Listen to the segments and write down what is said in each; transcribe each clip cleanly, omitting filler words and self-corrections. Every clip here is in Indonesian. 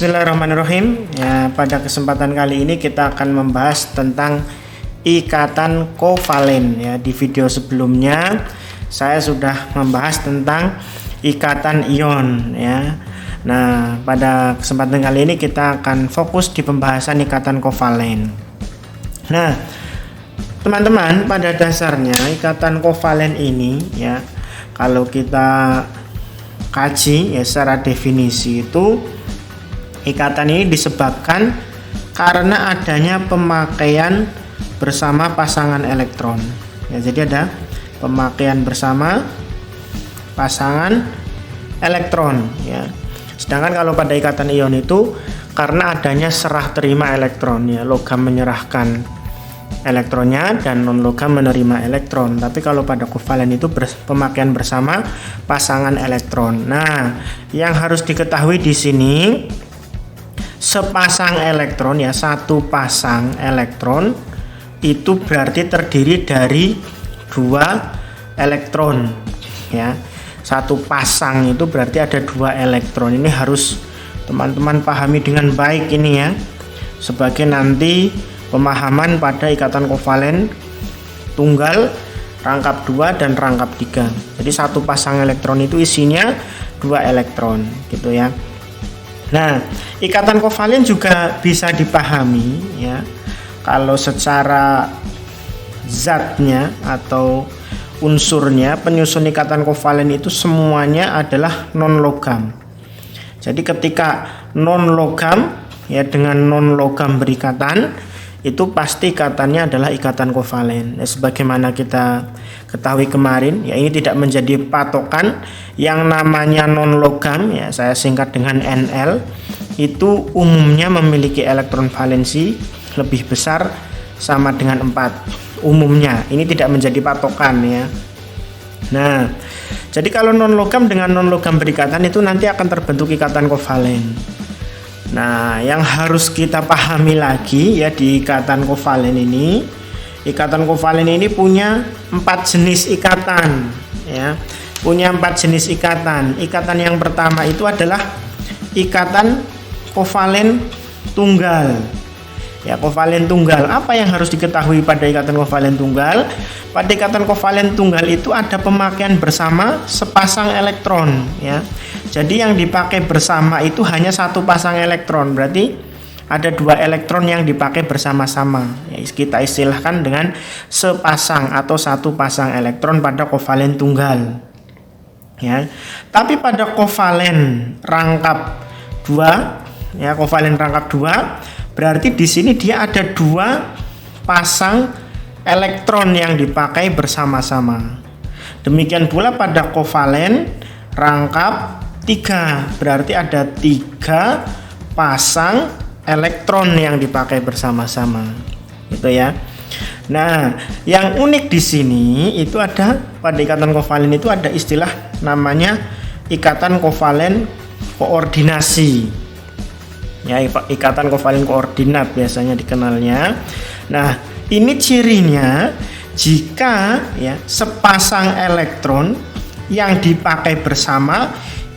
Bismillahirrahmanirrahim. Ya, pada kesempatan kali ini kita akan membahas tentang ikatan kovalen. Ya, di video sebelumnya saya sudah membahas tentang ikatan ion. Ya, nah pada kesempatan kali ini kita akan fokus di pembahasan ikatan kovalen. Nah, teman-teman, pada dasarnya ikatan kovalen ini, ya, kalau kita kaji ya secara definisi itu, ikatan ini disebabkan karena adanya pemakaian bersama pasangan elektron. Ya, jadi ada pemakaian bersama pasangan elektron. Ya. Sedangkan kalau pada ikatan ion itu karena adanya serah terima elektron. Ya, logam menyerahkan elektronnya dan non logam menerima elektron. Tapi kalau pada kovalen itu pemakaian bersama pasangan elektron. Nah, yang harus diketahui di sini, sepasang elektron, ya, satu pasang elektron itu berarti terdiri dari dua elektron. Ya, satu pasang itu berarti ada dua elektron. Ini harus teman-teman pahami dengan baik ini, ya, sebagai nanti pemahaman pada ikatan kovalen tunggal, rangkap 2 dan rangkap 3. Jadi satu pasang elektron itu isinya dua elektron, gitu ya. Nah, ikatan kovalen juga bisa dipahami, ya, kalau secara zatnya atau unsurnya, penyusun ikatan kovalen itu semuanya adalah non logam. Jadi ketika non logam, ya, dengan non logam berikatan, itu pasti ikatannya adalah ikatan kovalen. Ya, sebagaimana kita ketahui kemarin, ya, ini tidak menjadi patokan. Yang namanya non logam, ya, saya singkat dengan NL, itu umumnya memiliki elektron valensi lebih besar sama dengan 4 umumnya. Ini tidak menjadi patokan, ya. Nah, jadi kalau non logam dengan non logam berikatan itu nanti akan terbentuk ikatan kovalen. Nah, yang harus kita pahami lagi, ya, di ikatan kovalen ini, ikatan kovalen ini punya 4 jenis ikatan, ya, punya 4 jenis ikatan. Ikatan yang pertama itu adalah ikatan kovalen tunggal. Ya, kovalen tunggal. Apa yang harus diketahui pada ikatan kovalen tunggal? Pada ikatan kovalen tunggal itu ada pemakaian bersama sepasang elektron, ya. Jadi yang dipakai bersama itu hanya satu pasang elektron. Berarti ada dua elektron yang dipakai bersama-sama. Ya, kita istilahkan dengan sepasang atau satu pasang elektron pada kovalen tunggal. Ya. Tapi pada kovalen rangkap 2, ya, kovalen rangkap 2, berarti di sini dia ada dua pasang elektron yang dipakai bersama-sama. Demikian pula pada kovalen rangkap 3, berarti ada 3 pasang elektron yang dipakai bersama-sama, gitu ya. Nah, yang unik di sini itu ada pada ikatan kovalen itu ada istilah namanya ikatan kovalen koordinasi. Ya, ikatan kovalen koordinat biasanya dikenalnya. Nah, ini cirinya jika, ya, sepasang elektron yang dipakai bersama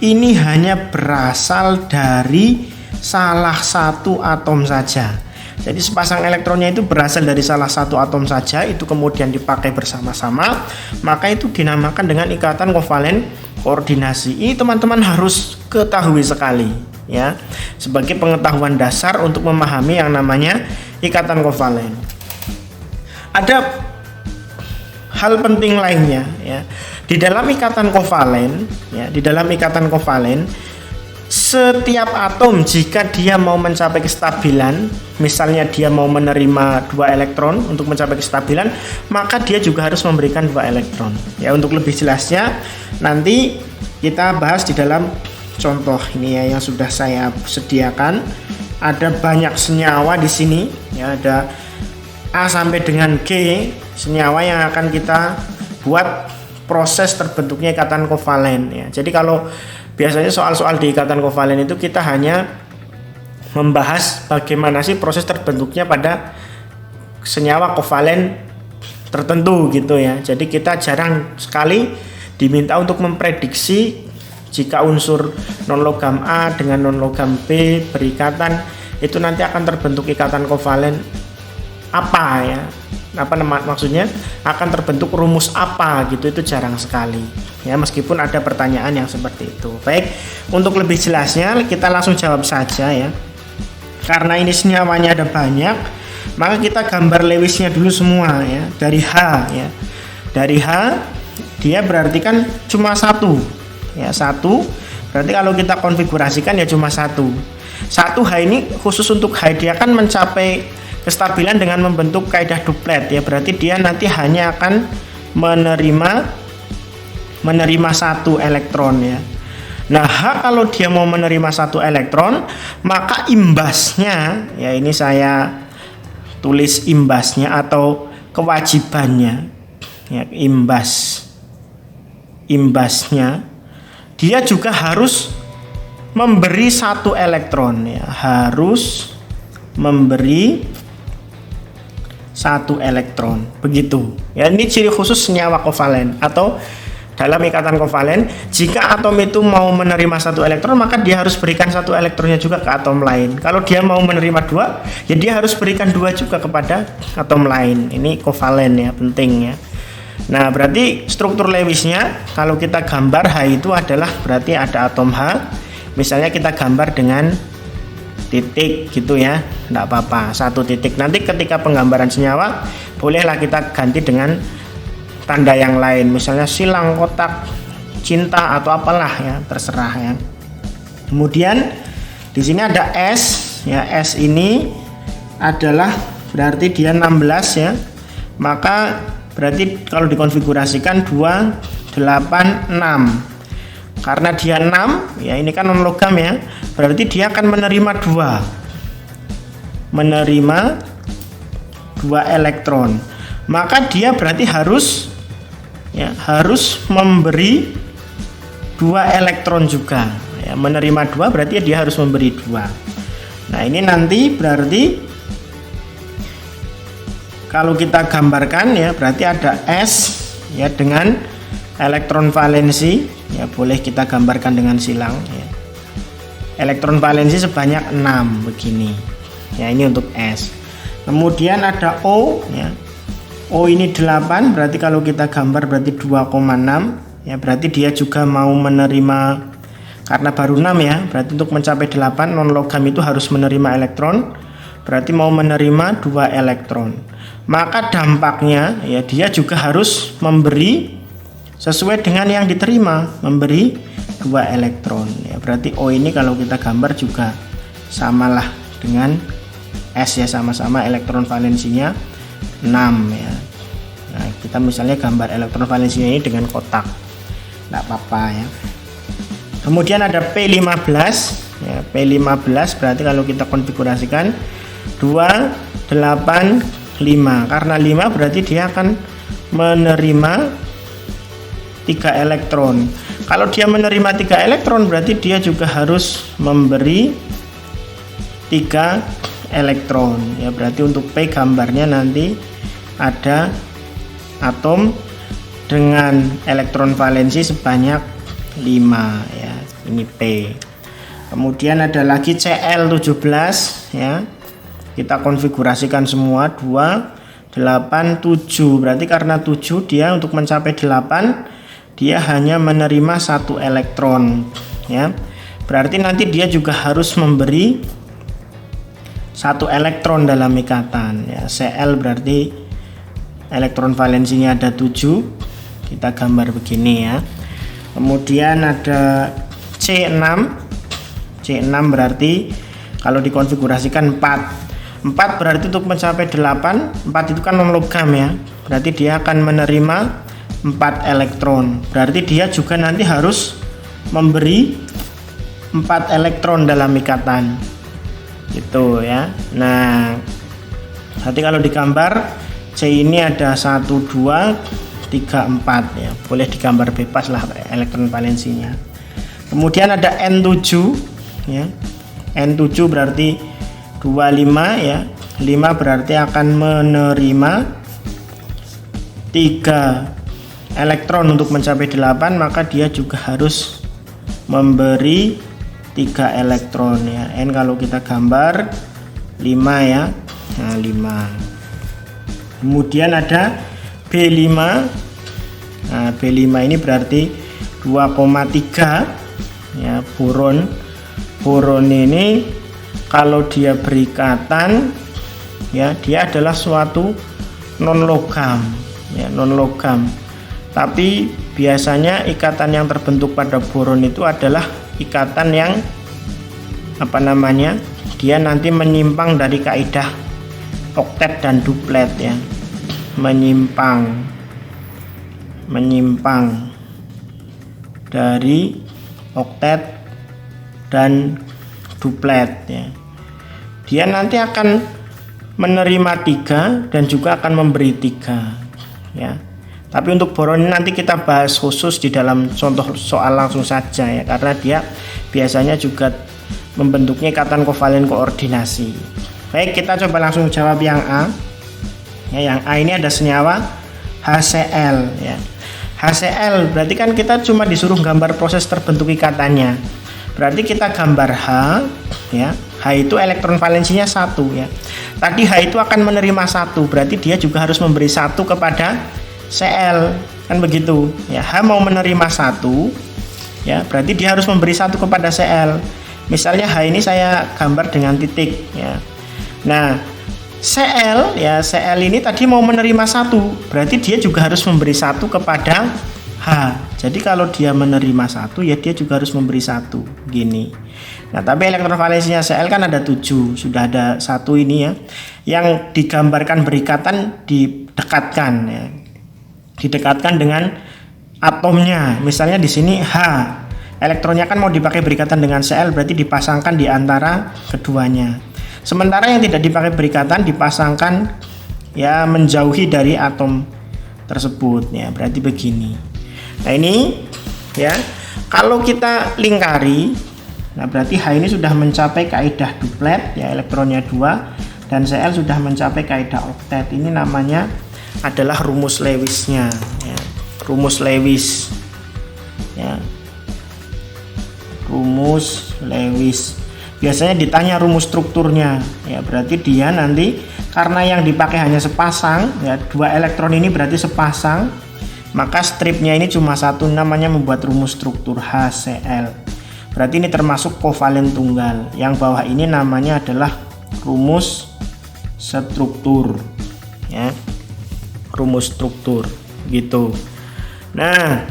ini hanya berasal dari salah satu atom saja. Jadi sepasang elektronnya itu berasal dari salah satu atom saja, itu kemudian dipakai bersama-sama, maka itu dinamakan dengan ikatan kovalen koordinasi. Ini teman-teman harus ketahui sekali, ya, sebagai pengetahuan dasar untuk memahami yang namanya ikatan kovalen. Ada hal penting lainnya, ya. Di dalam ikatan kovalen, ya, di dalam ikatan kovalen, setiap atom jika dia mau mencapai kestabilan, misalnya dia mau menerima 2 elektron untuk mencapai kestabilan, maka dia juga harus memberikan 2 elektron. Ya, untuk lebih jelasnya nanti kita bahas di dalam contoh ini, ya, yang sudah saya sediakan. Ada banyak senyawa di sini, ya, ada A sampai dengan G senyawa yang akan kita buat proses terbentuknya ikatan kovalen, ya. Jadi kalau biasanya soal-soal di ikatan kovalen itu kita hanya membahas bagaimana sih proses terbentuknya pada senyawa kovalen tertentu, gitu ya. Jadi kita jarang sekali diminta untuk memprediksi jika unsur non logam A dengan non logam B berikatan, itu nanti akan terbentuk ikatan kovalen apa ya? Maksudnya akan terbentuk rumus apa gitu, itu jarang sekali ya, meskipun ada pertanyaan yang seperti itu. Baik, untuk lebih jelasnya kita langsung jawab saja ya. Karena ini senyawanya ada banyak, maka kita gambar Lewisnya dulu semua ya. Dari H ya. Dari H dia berarti kan cuma satu ya, satu berarti kalau kita konfigurasikan ya cuma satu H ini khusus untuk H, dia kan mencapai kestabilan dengan membentuk kaidah duplet ya, berarti dia nanti hanya akan menerima satu elektron ya. Nah, H kalau dia mau menerima satu elektron, maka imbasnya ya, ini saya tulis imbasnya atau kewajibannya ya, imbasnya dia juga harus memberi satu elektron ya, harus memberi satu elektron, begitu ya. Ini ciri khusus senyawa kovalen atau dalam ikatan kovalen. Jika atom itu mau menerima satu elektron, maka dia harus berikan satu elektronnya juga ke atom lain. Kalau dia mau menerima dua, ya dia harus berikan dua juga kepada atom lain. Ini kovalen ya, penting ya. Nah, berarti struktur Lewisnya kalau kita gambar H itu adalah berarti ada atom H. Misalnya kita gambar dengan titik gitu ya, enggak apa-apa, satu titik. Nanti ketika penggambaran senyawa bolehlah kita ganti dengan tanda yang lain, misalnya silang, kotak, cinta atau apalah ya, terserah ya. Kemudian di sini ada S ya, S ini adalah berarti dia 16 ya. Maka berarti kalau dikonfigurasikan 2, 8, 6. Karena dia 6 ya, ini kan non logam ya, berarti dia akan menerima 2 elektron. Maka dia berarti harus memberi 2 elektron juga ya, menerima 2 berarti dia harus memberi 2. Nah, ini nanti berarti kalau kita gambarkan ya, berarti ada S ya dengan elektron valensi ya, boleh kita gambarkan dengan silang ya. Elektron valensi sebanyak 6 begini ya, ini untuk S. Kemudian ada O ya, O ini 8, berarti kalau kita gambar berarti 2,6 ya, berarti dia juga mau menerima, karena baru 6 ya, berarti untuk mencapai 8 non logam itu harus menerima elektron, berarti mau menerima 2 elektron. Maka dampaknya ya, dia juga harus memberi sesuai dengan yang diterima, memberi 2 elektron ya. Berarti O ini kalau kita gambar juga samalah dengan S ya, sama-sama elektron valensinya 6 ya. Nah, kita misalnya gambar elektron valensinya ini dengan kotak, enggak apa-apa ya. Kemudian ada P15 ya, P15 berarti kalau kita konfigurasikan 2, 8, 5. Karena 5 berarti dia akan menerima 3 elektron. Kalau dia menerima 3 elektron berarti dia juga harus memberi 3 elektron ya. Berarti untuk P gambarnya nanti ada atom dengan elektron valensi sebanyak 5 ya, ini P. Kemudian ada lagi Cl17 ya, kita konfigurasikan semua 2, 8, 7. Berarti karena 7 dia untuk mencapai 8 dia hanya menerima 1 elektron ya. Berarti nanti dia juga harus memberi 1 elektron dalam ikatan ya. Cl berarti elektron valensinya ada 7. Kita gambar begini ya. Kemudian ada C6. C6 berarti kalau dikonfigurasikan 4 berarti untuk mencapai 8, 4 itu kan non logam ya, berarti dia akan menerima 4 elektron. Berarti dia juga nanti harus memberi 4 elektron dalam ikatan gitu ya. Nah, nanti kalau digambar C ini ada 1, 2, 3, 4 ya, boleh digambar bebas lah elektron valensinya. Kemudian ada N7 ya, N7 berarti 25 ya, 5 berarti akan menerima 3 elektron untuk mencapai 8, maka dia juga harus memberi 3 elektron ya. N kalau kita gambar 5 ya. Nah, 5. Kemudian ada B5. Nah, B5 ini berarti 2,3 ya. Boron ini kalau dia berikatan ya, dia adalah suatu non logam ya, non logam. Tapi biasanya ikatan yang terbentuk pada boron itu adalah ikatan yang dia nanti menyimpang dari kaidah oktet dan duplet ya, menyimpang dari oktet dan duplet ya. Dia nanti akan menerima 3 dan juga akan memberi 3 ya. Tapi untuk boron ini nanti kita bahas khusus di dalam contoh soal langsung saja ya, karena dia biasanya juga membentuknya ikatan kovalen koordinasi. Baik, kita coba langsung jawab yang A. Ya, yang A ini ada senyawa HCl ya. HCl berarti kan kita cuma disuruh gambar proses terbentuk ikatannya. Berarti kita gambar H ya. H itu elektron valensinya 1 ya. Tadi H itu akan menerima 1, berarti dia juga harus memberi 1 kepada Cl, kan begitu ya. H mau menerima 1 ya, berarti dia harus memberi 1 kepada Cl. Misalnya H ini saya gambar dengan titik ya. Nah, Cl ya, Cl ini tadi mau menerima 1, berarti dia juga harus memberi 1 kepada H. Jadi kalau dia menerima 1 ya, dia juga harus memberi 1 gini. Nah, tapi elektron valensinya Cl kan ada 7, sudah ada 1 ini ya. Yang digambarkan berikatan didekatkan ya. Didekatkan dengan atomnya. Misalnya di sini H. Elektronnya kan mau dipakai berikatan dengan Cl, berarti dipasangkan di antara keduanya. Sementara yang tidak dipakai berikatan dipasangkan ya menjauhi dari atom tersebut ya. Berarti begini. Nah, ini ya. Kalau kita lingkari, nah berarti H ini sudah mencapai kaidah duplet ya, elektronnya 2, dan Cl sudah mencapai kaidah oktet. Ini namanya adalah rumus Lewisnya ya. Rumus Lewis ya. Rumus Lewis. Biasanya ditanya rumus strukturnya ya, berarti dia nanti karena yang dipakai hanya sepasang ya, 2 elektron ini berarti sepasang, maka stripnya ini cuma 1, namanya membuat rumus struktur HCl. Berarti ini termasuk kovalen tunggal. Yang bawah ini namanya adalah rumus struktur ya. Rumus struktur gitu. Nah,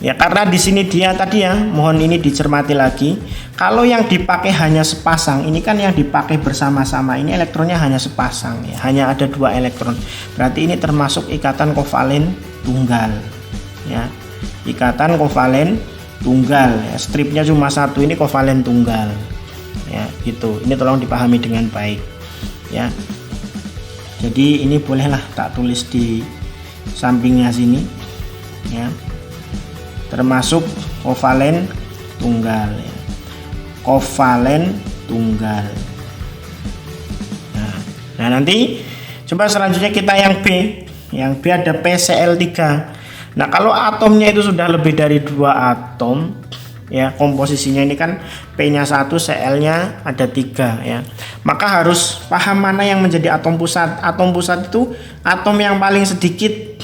ya karena di sini dia tadi ya, mohon ini dicermati lagi. Kalau yang dipakai hanya sepasang, ini kan yang dipakai bersama-sama, ini elektronnya hanya sepasang ya, hanya ada 2 elektron. Berarti ini termasuk ikatan kovalen tunggal ya. Ikatan kovalen tunggal ya. Stripnya cuma 1, ini kovalen tunggal ya gitu. Ini tolong dipahami dengan baik ya. Jadi ini bolehlah tak tulis di sampingnya sini ya. Termasuk kovalen tunggal ya. Kovalen tunggal. Nah, nanti coba selanjutnya kita yang B. Yang B ada PCl3. Nah, kalau atomnya itu sudah lebih dari 2 atom ya, komposisinya ini kan P-nya 1, Cl-nya ada 3 ya. Maka harus paham mana yang menjadi atom pusat. Atom pusat itu atom yang paling sedikit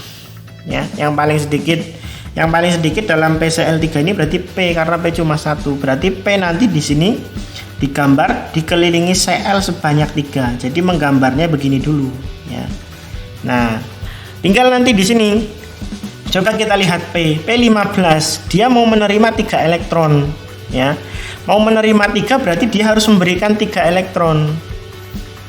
ya, yang paling sedikit. Yang paling sedikit dalam PCl3 ini berarti P, karena P cuma 1. Berarti P nanti di sini digambar dikelilingi Cl sebanyak 3. Jadi menggambarnya begini dulu ya. Nah, tinggal nanti di sini coba kita lihat P15, dia mau menerima 3 elektron ya. Mau menerima 3 berarti dia harus memberikan 3 elektron.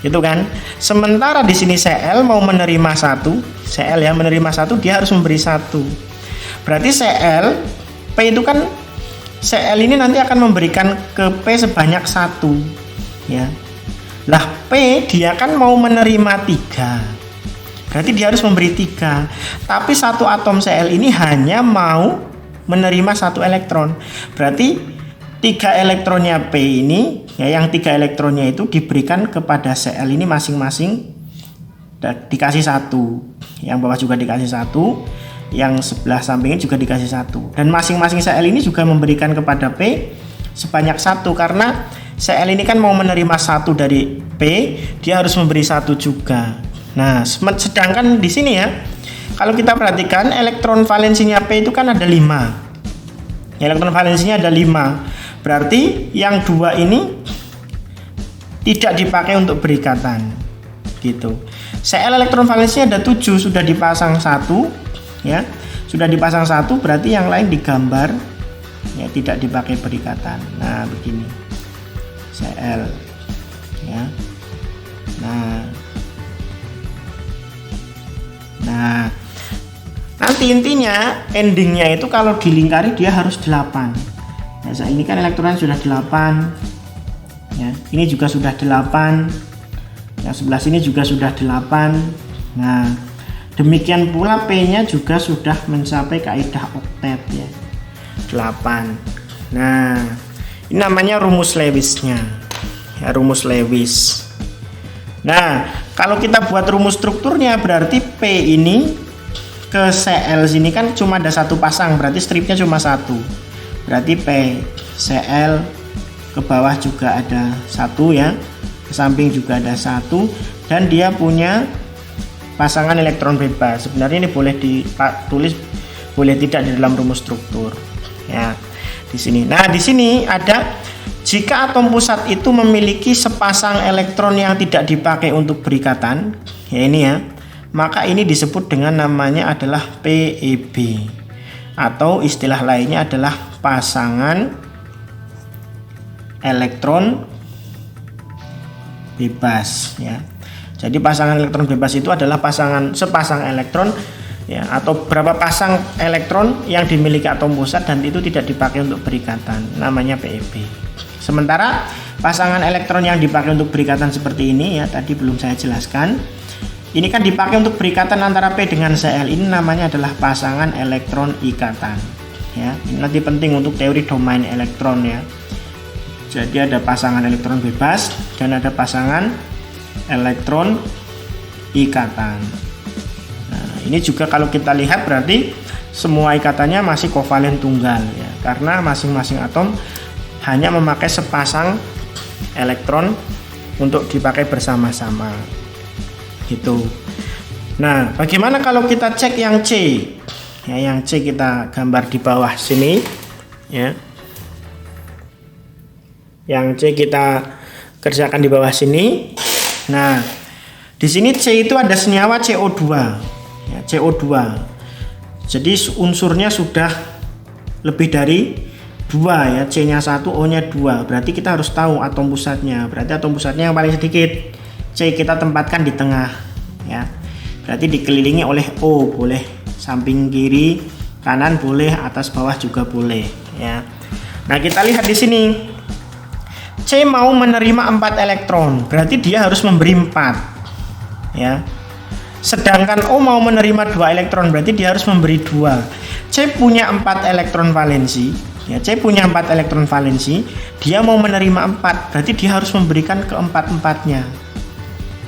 Gitu kan? Sementara di sini Cl mau menerima 1, Cl ya menerima 1, dia harus memberi 1. Berarti Cl, P itu kan Cl ini nanti akan memberikan ke P sebanyak 1 ya. Lah P dia kan mau menerima 3. Berarti dia harus memberi 3. Tapi satu atom Cl ini hanya mau menerima 1 elektron. Berarti 3 elektronnya P ini ya, yang 3 elektronnya itu diberikan kepada Cl ini masing-masing dikasih 1. Yang bawah juga dikasih 1. yang sebelah sampingnya juga dikasih 1. Dan masing-masing Cl ini juga memberikan kepada P sebanyak 1, karena Cl ini kan mau menerima 1 dari P, dia harus memberi 1 juga. Nah, sedangkan di sini ya, kalau kita perhatikan elektron valensinya P itu kan ada 5. Elektron valensinya ada 5. Berarti yang 2 ini tidak dipakai untuk berikatan. Gitu. Cl elektron valensinya ada 7, sudah dipasang 1. Ya, sudah dipasang 1, berarti yang lain digambar ya, tidak dipakai berikatan. Nah, begini Cl ya. Nah, nanti intinya endingnya itu kalau dilingkari dia harus 8. Nah, ini kan elektron sudah 8 ya, ini juga sudah 8, yang sebelah sini juga sudah 8. Nah, demikian pula P-nya juga sudah mencapai kaidah oktet ya, 8. Nah, ini namanya rumus Lewis-nya ya, rumus Lewis. Nah, kalau kita buat rumus strukturnya, berarti P ini ke Cl sini kan cuma ada 1 pasang, berarti stripnya cuma 1. Berarti P Cl ke bawah juga ada 1 ya, ke samping juga ada 1, dan dia punya pasangan elektron bebas. Sebenarnya ini boleh ditulis, boleh tidak di dalam rumus struktur ya, di sini. Nah, di sini ada jika atom pusat itu memiliki sepasang elektron yang tidak dipakai untuk berikatan ya, ini ya, maka ini disebut dengan namanya adalah PEB, atau istilah lainnya adalah pasangan elektron bebas ya. Jadi pasangan elektron bebas itu adalah sepasang elektron ya, atau berapa pasang elektron yang dimiliki atom pusat dan itu tidak dipakai untuk berikatan, namanya PEB. Sementara pasangan elektron yang dipakai untuk berikatan seperti ini ya, tadi belum saya jelaskan. Ini kan dipakai untuk berikatan antara P dengan Cl, ini namanya adalah pasangan elektron ikatan ya. Ini nanti penting untuk teori domain elektron ya. Jadi ada pasangan elektron bebas dan ada pasangan elektron ikatan. Nah, ini juga kalau kita lihat berarti semua ikatannya masih kovalen tunggal ya, karena masing-masing atom hanya memakai sepasang elektron untuk dipakai bersama-sama gitu. Nah, bagaimana kalau kita cek yang C ya, yang C kita gambar di bawah sini ya, yang C kita kerjakan di bawah sini. Nah, di sini C itu ada senyawa CO2 ya, CO2. Jadi unsurnya sudah lebih dari 2 ya, C-nya 1, O-nya 2. Berarti kita harus tahu atom pusatnya. Berarti atom pusatnya yang paling sedikit, C kita tempatkan di tengah ya. Berarti dikelilingi oleh O, boleh samping kiri, kanan boleh, atas bawah juga boleh ya. Nah, kita lihat di sini. C mau menerima 4 elektron, berarti dia harus memberi 4 ya. Sedangkan O mau menerima 2 elektron, berarti dia harus memberi 2. C punya 4 elektron valensi ya, C punya 4 elektron valensi, dia mau menerima 4, berarti dia harus memberikan keempat-empatnya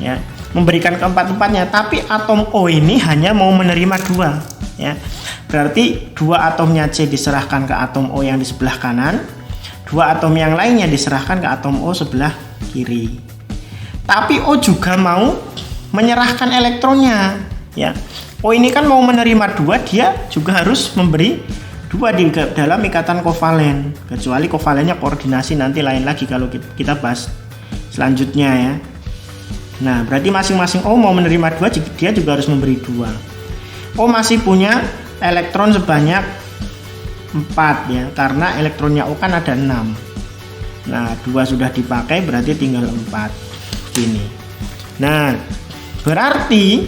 ya, memberikan keempat-empatnya. Tapi atom O ini hanya mau menerima 2 ya, berarti 2 atomnya C diserahkan ke atom O yang di sebelah kanan, 2 atom yang lainnya diserahkan ke atom O sebelah kiri. Tapi O juga mau menyerahkan elektronnya ya. O ini kan mau menerima 2, dia juga harus memberi 2 di dalam ikatan kovalen, kecuali kovalennya koordinasi nanti lain lagi kalau kita bahas selanjutnya ya. Nah, berarti masing-masing O mau menerima 2, dia juga harus memberi 2. O masih punya elektron sebanyak 4 ya, karena elektronnya O kan ada 6. Nah, 2 sudah dipakai, berarti tinggal 4 gini. Nah, berarti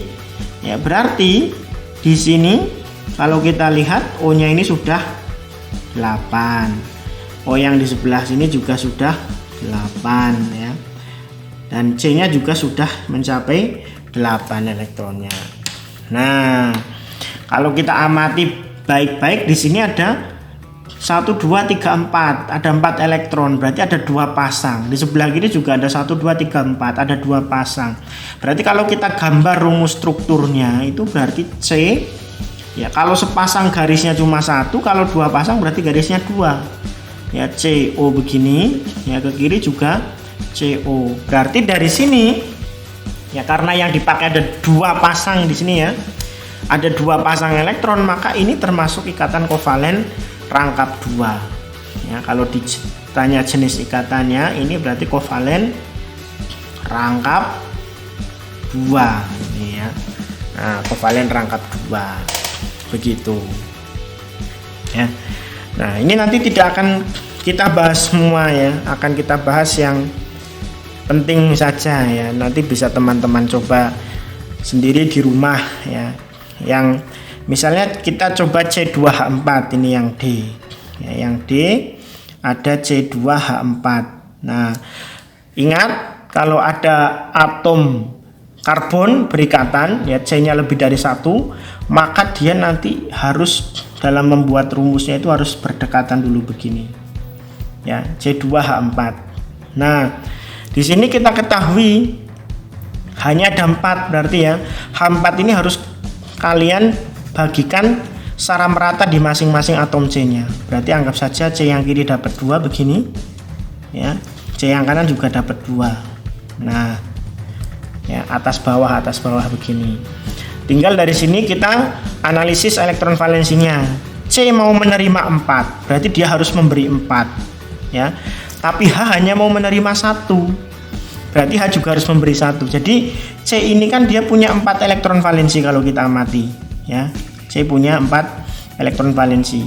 di sini kalau kita lihat O-nya ini sudah 8. O yang di sebelah sini juga sudah 8 ya. Dan C-nya juga sudah mencapai 8 elektronnya. Nah, kalau kita amati baik-baik, di sini ada 1, 2, 3, 4, ada 4 elektron, berarti ada 2 pasang. Di sebelah kiri juga ada 1, 2, 3, 4, ada 2 pasang. Berarti kalau kita gambar rumus strukturnya itu berarti C Ya, kalau sepasang garisnya cuma satu, kalau dua pasang berarti garisnya dua. Ya, CO begini, ya ke kiri juga CO. Berarti dari sini, ya karena yang dipakai ada dua pasang di sini ya, ada dua pasang elektron, maka ini termasuk ikatan kovalen rangkap dua. Ya, kalau ditanya jenis ikatannya, ini berarti kovalen rangkap dua. Ini ya, nah kovalen rangkap dua. Begitu ya. Nah, ini nanti tidak akan kita bahas semua ya, akan kita bahas yang penting saja ya. Nanti bisa teman-teman coba sendiri di rumah ya. Yang misalnya kita coba C2H4, ini yang D ya, yang D ada C2H4. Nah, ingat kalau ada atom karbon berikatan ya, C-nya lebih dari satu, maka dia nanti harus dalam membuat rumusnya itu harus berdekatan dulu begini ya, C2H4. Nah, di sini kita ketahui hanya ada 4, berarti ya H4 ini harus kalian bagikan secara merata di masing-masing atom C-nya. Berarti anggap saja C yang kiri dapat 2 begini ya, C yang kanan juga dapat 2. Nah ya, atas bawah begini. Tinggal dari sini kita analisis elektron valensinya. C mau menerima 4, berarti dia harus memberi 4 ya. Tapi H hanya mau menerima 1, berarti H juga harus memberi 1. Jadi C ini kan dia punya 4 elektron valensi kalau kita amati ya. C punya 4 elektron valensi.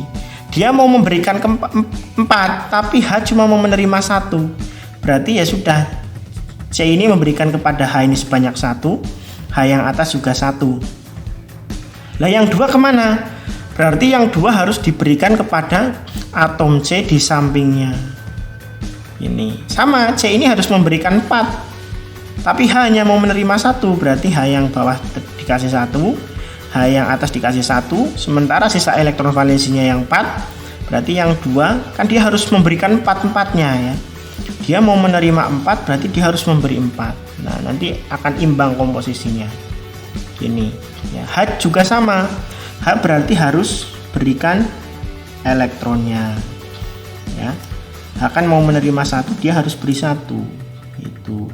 Dia mau memberikan 4, tapi H cuma mau menerima 1. Berarti ya sudah, C ini memberikan kepada H ini sebanyak 1, H yang atas juga 1. Lah yang 2 kemana? Berarti yang 2 harus diberikan kepada atom C di sampingnya. Ini sama, C ini harus memberikan 4, tapi H hanya mau menerima 1. Berarti H yang bawah dikasih 1, H yang atas dikasih 1, sementara sisa elektron valensinya yang 4. Berarti yang 2 kan dia harus memberikan 4-4-nya ya. Dia mau menerima 4, berarti dia harus memberi 4. Nah, nanti akan imbang komposisinya. Gini ya. H juga sama. H berarti harus berikan elektronnya. Ya. H kan mau menerima 1, dia harus beri 1. Itu.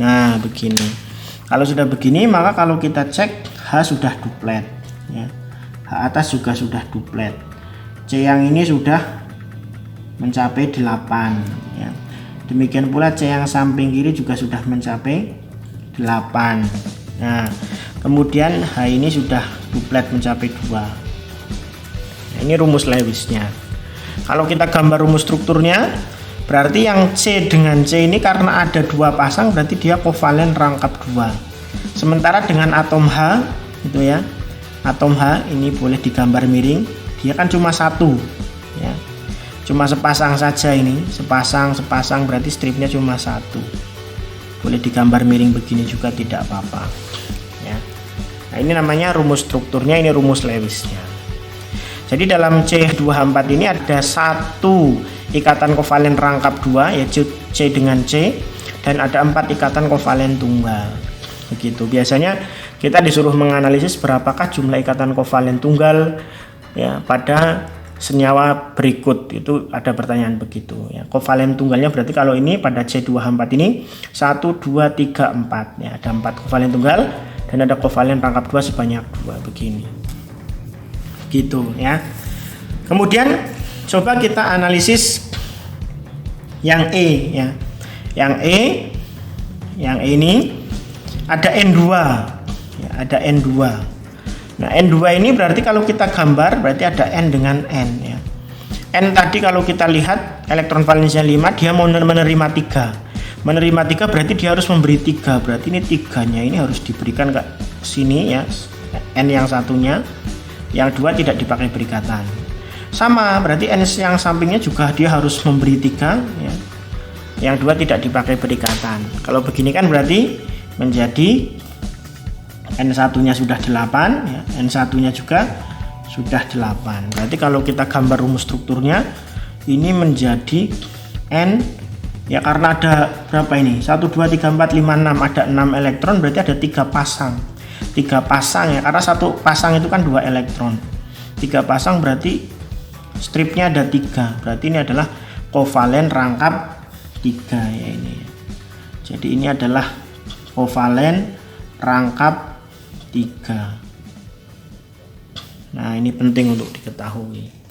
Nah, begini. Kalau sudah begini, maka kalau kita cek H sudah duplet ya. H atas juga sudah duplet. C yang ini sudah mencapai 8 ya. Demikian pula C yang samping kiri juga sudah mencapai 8. Nah, kemudian H ini sudah duplet mencapai 2. Nah, ini rumus Lewisnya. Kalau kita gambar rumus strukturnya, berarti yang C dengan C ini karena ada 2 pasang, berarti dia kovalen rangkap 2. Sementara dengan atom H itu ya, atom H ini boleh digambar miring, dia kan cuma 1 ya. Cuma sepasang saja ini, sepasang berarti stripnya cuma 1. Boleh digambar miring begini juga tidak apa-apa ya. Nah, ini namanya rumus strukturnya, ini rumus Lewisnya. Jadi dalam C2H4 ini ada 1 ikatan kovalen rangkap 2 yaitu C dengan C, dan ada 4 ikatan kovalen tunggal. Begitu. Biasanya kita disuruh menganalisis berapakah jumlah ikatan kovalen tunggal ya pada senyawa berikut, itu ada pertanyaan begitu ya. Kovalen tunggalnya berarti kalau ini pada C2H4 ini 1 2 3 4 ya, ada 4 kovalen tunggal dan ada kovalen rangkap 2 sebanyak 2 begini. Gitu ya. Kemudian coba kita analisis yang E ya. Yang E ini ada N2 ya, ada N2. Nah, N2 ini berarti kalau kita gambar berarti ada N dengan N ya. N tadi kalau kita lihat elektron valensinya 5, dia mau menerima 3. Menerima 3 berarti dia harus memberi 3. Berarti ini 3-nya ini harus diberikan ke sini ya. N yang satunya, yang 2 tidak dipakai berikatan. Sama, berarti N yang sampingnya juga dia harus memberi 3 ya. Yang 2 tidak dipakai berikatan. Kalau begini kan berarti menjadi N1-nya sudah 8 ya, N1-nya juga sudah 8. Berarti kalau kita gambar rumus strukturnya ini menjadi N ya, karena ada berapa ini? 1 2 3 4 5 6, ada 6 elektron, berarti ada 3 pasang. 3 pasang ya, karena satu pasang itu kan 2 elektron. 3 pasang berarti stripnya ada 3, berarti ini adalah kovalen rangkap 3 ya ini. Jadi ini adalah kovalen rangkap 3. Nah, ini penting untuk diketahui.